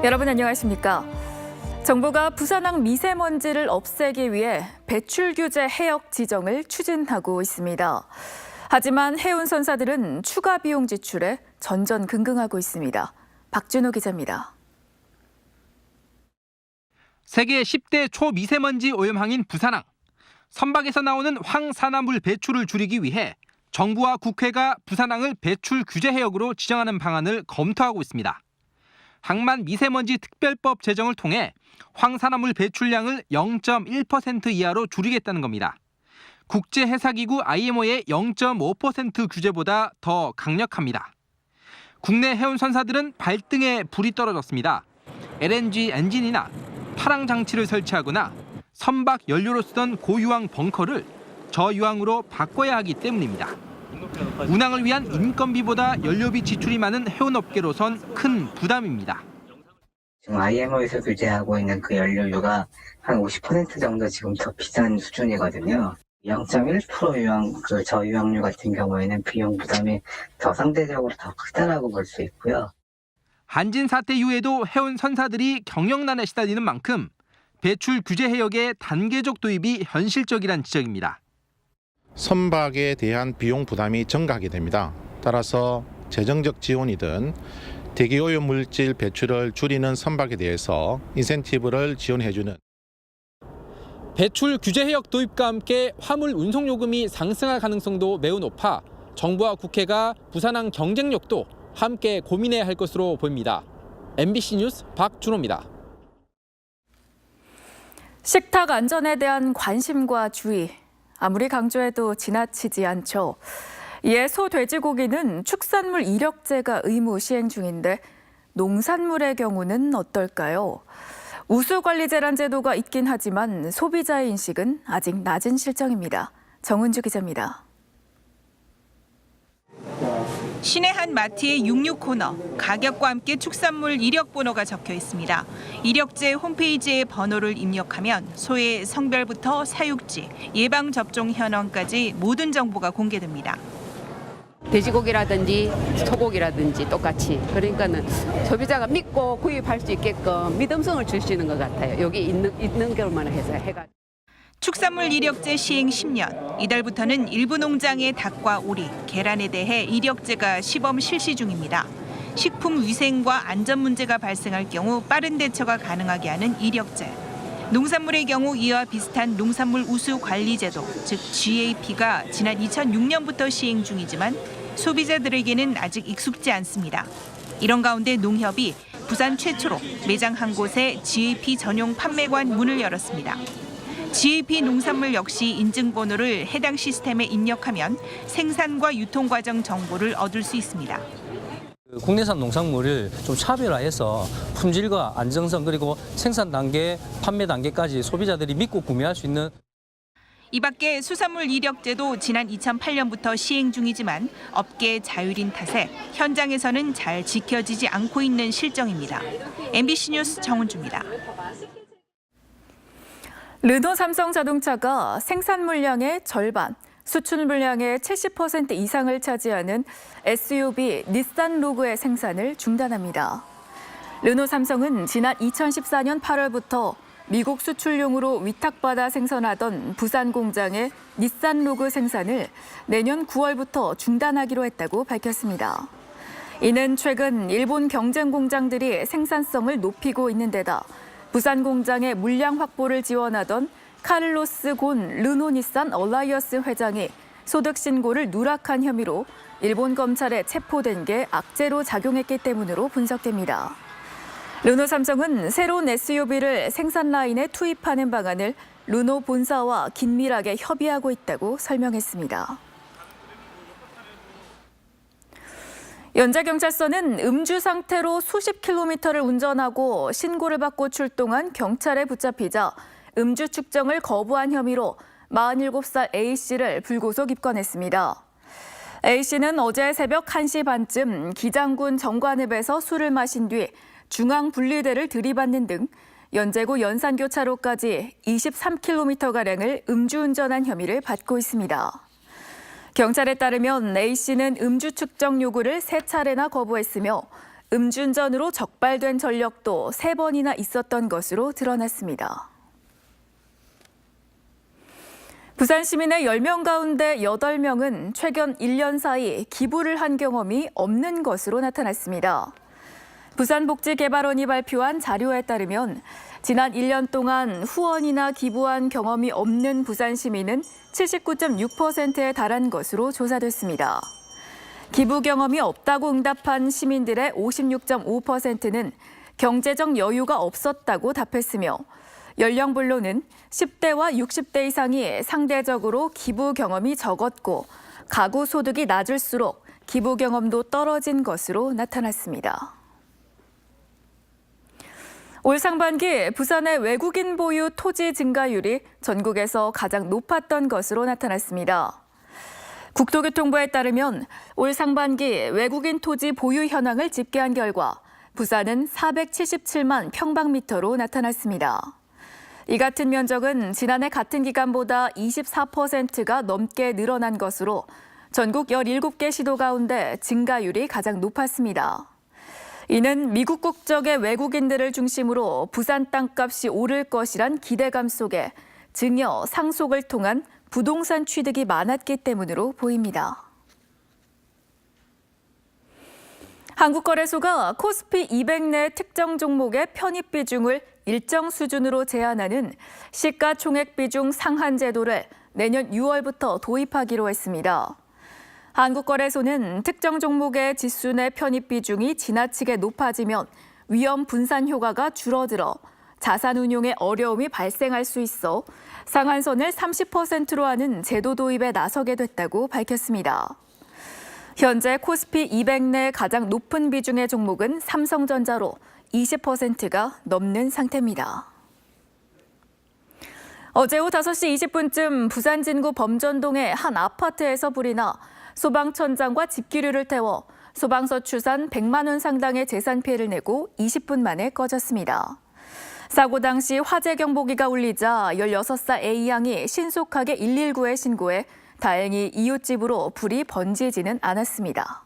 여러분 안녕하십니까? 정부가 부산항 미세먼지를 없애기 위해 배출 규제 해역 지정을 추진하고 있습니다. 하지만 해운 선사들은 추가 비용 지출에 전전긍긍하고 있습니다. 박준호 기자입니다. 세계 10대 초미세먼지 오염항인 부산항. 선박에서 나오는 황산화물 배출을 줄이기 위해 정부와 국회가 부산항을 배출 규제 해역으로 지정하는 방안을 검토하고 있습니다. 항만 미세먼지 특별법 제정을 통해 황산화물 배출량을 0.1% 이하로 줄이겠다는 겁니다. 국제해사기구 IMO의 0.5% 규제보다 더 강력합니다. 국내 해운 선사들은 발등에 불이 떨어졌습니다. LNG 엔진이나 파랑 장치를 설치하거나 선박 연료로 쓰던 고유황 벙커를 저유황으로 바꿔야 하기 때문입니다. 운항을 위한 인건비보다 연료비 지출이 많은 해운업계로선 큰 부담입니다. 지금 IMO에서 규제하고 있는 그 연료료가 한 50% 정도 지금 더 비싼 수준이거든요. 0.1% 유황, 그 저유황료 같은 경우에는 비용 부담이 더 상대적으로 더 크다라고 볼 수 있고요. 한진 사태 이후에도 해운 선사들이 경영난에 시달리는 만큼 배출 규제 해역의 단계적 도입이 현실적이란 지적입니다. 선박에 대한 비용 부담이 증가하게 됩니다. 따라서 재정적 지원이든 대기오염 물질 배출을 줄이는 선박에 대해서 인센티브를 지원해주는 배출 규제 해역 도입과 함께 화물 운송 요금이 상승할 가능성도 매우 높아 정부와 국회가 부산항 경쟁력도 함께 고민해야 할 것으로 보입니다. MBC 뉴스 박준호입니다. 식탁 안전에 대한 관심과 주의, 아무리 강조해도 지나치지 않죠. 이에 소, 돼지고기는 축산물 이력제가 의무 시행 중인데 농산물의 경우는 어떨까요? 우수관리제란 제도가 있긴 하지만 소비자의 인식은 아직 낮은 실정입니다. 정은주 기자입니다. 시내 한 마트의 육류 코너, 가격과 함께 축산물 이력 번호가 적혀 있습니다. 이력제 홈페이지에 번호를 입력하면 소의 성별부터 사육지, 예방접종 현황까지 모든 정보가 공개됩니다. 돼지고기라든지 소고기라든지 똑같이, 그러니까는 소비자가 믿고 구입할 수 있게끔 믿음성을 주시는 것 같아요. 여기 있는 것만 해가. 축산물 이력제 시행 10년, 이달부터는 일부 농장의 닭과 오리, 계란에 대해 이력제가 시범 실시 중입니다. 식품 위생과 안전 문제가 발생할 경우 빠른 대처가 가능하게 하는 이력제. 농산물의 경우 이와 비슷한 농산물 우수 관리 제도, 즉 GAP가 지난 2006년부터 시행 중이지만 소비자들에게는 아직 익숙지 않습니다. 이런 가운데 농협이 부산 최초로 매장 한 곳에 GAP 전용 판매관 문을 열었습니다. GAP 농산물 역시 인증번호를 해당 시스템에 입력하면 생산과 유통 과정 정보를 얻을 수 있습니다. 국내산 농산물을 좀 차별화해서 품질과 안정성 그리고 생산 단계, 판매 단계까지 소비자들이 믿고 구매할 수 있는. 이 밖에 수산물 이력제도 지난 2008년부터 시행 중이지만 업계 자율인 탓에 현장에서는 잘 지켜지지 않고 있는 실정입니다. MBC 뉴스 정은주입니다. 르노 삼성 자동차가 생산 물량의 절반, 수출 물량의 70% 이상을 차지하는 SUV 닛산 로그의 생산을 중단합니다. 르노 삼성은 지난 2014년 8월부터 미국 수출용으로 위탁받아 생산하던 부산 공장의 닛산 로그 생산을 내년 9월부터 중단하기로 했다고 밝혔습니다. 이는 최근 일본 경쟁 공장들이 생산성을 높이고 있는 데다 부산 공장의 물량 확보를 지원하던 카를로스 곤 르노 닛산 얼라이언스 회장이 소득 신고를 누락한 혐의로 일본 검찰에 체포된 게 악재로 작용했기 때문으로 분석됩니다. 르노 삼성은 새로운 SUV를 생산 라인에 투입하는 방안을 르노 본사와 긴밀하게 협의하고 있다고 설명했습니다. 연자경찰서는 음주 상태로 수십 킬로미터를 운전하고 신고를 받고 출동한 경찰에 붙잡히자 음주 측정을 거부한 혐의로 47살 A씨를 불구속 입건했습니다. A씨는 어제 새벽 1시 반쯤 기장군 정관읍에서 술을 마신 뒤 중앙분리대를 들이받는 등 연제구 연산교차로까지 23km가량을 음주운전한 혐의를 받고 있습니다. 경찰에 따르면 A씨는 음주 측정 요구를 3차례나 거부했으며 음주운전으로 적발된 전력도 3번이나 있었던 것으로 드러났습니다. 부산 시민의 10명 가운데 8명은 최근 1년 사이 기부를 한 경험이 없는 것으로 나타났습니다. 부산복지개발원이 발표한 자료에 따르면 지난 1년 동안 후원이나 기부한 경험이 없는 부산 시민은 79.6%에 달한 것으로 조사됐습니다. 기부 경험이 없다고 응답한 시민들의 56.5%는 경제적 여유가 없었다고 답했으며 연령별로는 10대와 60대 이상이 상대적으로 기부 경험이 적었고 가구 소득이 낮을수록 기부 경험도 떨어진 것으로 나타났습니다. 올 상반기 부산의 외국인 보유 토지 증가율이 전국에서 가장 높았던 것으로 나타났습니다. 국토교통부에 따르면 올 상반기 외국인 토지 보유 현황을 집계한 결과 부산은 477만 평방미터로 나타났습니다. 이 같은 면적은 지난해 같은 기간보다 24%가 넘게 늘어난 것으로 전국 17개 시도 가운데 증가율이 가장 높았습니다. 이는 미국 국적의 외국인들을 중심으로 부산 땅값이 오를 것이란 기대감 속에 증여, 상속을 통한 부동산 취득이 많았기 때문으로 보입니다. 한국거래소가 코스피 200 내 특정 종목의 편입 비중을 일정 수준으로 제한하는 시가총액 비중 상한 제도를 내년 6월부터 도입하기로 했습니다. 한국거래소는 특정 종목의 지수 내 편입 비중이 지나치게 높아지면 위험 분산 효과가 줄어들어 자산 운용에 어려움이 발생할 수 있어 상한선을 30%로 하는 제도 도입에 나서게 됐다고 밝혔습니다. 현재 코스피 200 내 가장 높은 비중의 종목은 삼성전자로 20%가 넘는 상태입니다. 어제 오후 5시 20분쯤 부산 진구 범전동의 한 아파트에서 불이 나 소방천장과 집기류를 태워 소방서 추산 100만 원 상당의 재산 피해를 내고 20분 만에 꺼졌습니다. 사고 당시 화재 경보기가 울리자 16살 A양이 신속하게 119에 신고해 다행히 이웃집으로 불이 번지지는 않았습니다.